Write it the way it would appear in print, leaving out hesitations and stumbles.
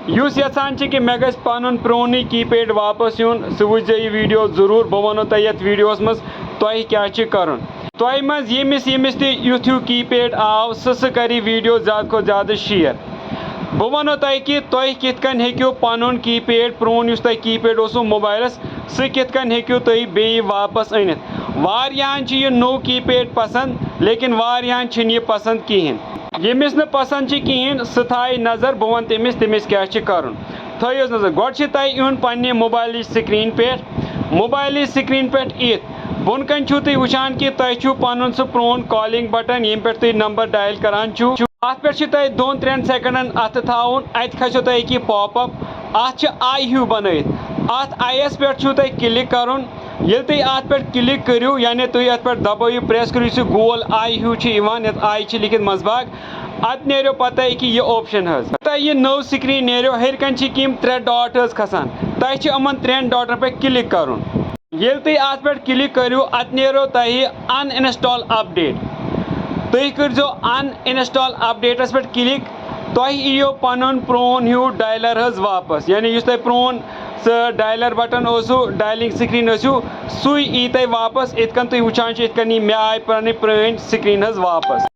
Use यसान कि मे गस Panun prone keypad वापस यून सह वुच यह वीडियो जरूर बह वनो तह यथ वीडियोस मज तह क्या कर तह मज यमिस यमिस युथ ह्यू कीपैड आव सह करी वीडियो ज़्यादा खो ज़्यादा शेयर बह वनो तह कि तुम कित कन हेक्यू पनुन कीपैड प्रोन युस तह कीपैड ओसु मोबाइलस सह कित कन हेक्यू तुम बे वापस अनित वारियाहन छ यह नो कीपैड पसंद लेकिन वारियाहन छ यह पसंद कहें यमिस न पसंद कहें सह थाय नजर बह वन तमिस क्या कर थोस नजर गोड तह इन पन्ने मोबाइल स्क्रीन पे इत बोन कन छू तुम वुचान कि तुम छू पनुन सह प्रोन कॉलिंग बटन यम पे तुम नंबर डायल करान छू अत पे तुम 2-3 सेकंडन अत थाउन अत खसो तुम कि पॉपअप अत आई ह्यू बनत अत आईएस पे तुम क्लिक करुन ये तुम अत पे क्लिक करू यानी तुम अत पे दबाइयो प्रेस करू सह गोल आई ह्यू यत आई लिखित मजबाग अत नेरो पता कि यह ऑप्शन तह यह नव स्क्रीन नेरो हर कन 3 डॉट खसान तह यमन 3 डॉटन पे क्लिक करुन ये तुम अत पे क्लिक करू अत नेरो तह अन इंस्टॉल अपडेट तुम कर अन इंस्टॉल अपडेटस पे क्लिक तुम यीओ पनुन प्रोन ह्यू डायलर वापस यानी तुम प्रोन डायलर बटन डायलिंग स्क्रीन सू यी तुम वापस इत तुम वुचान मे आय पुरानी स्क्रीन वापस।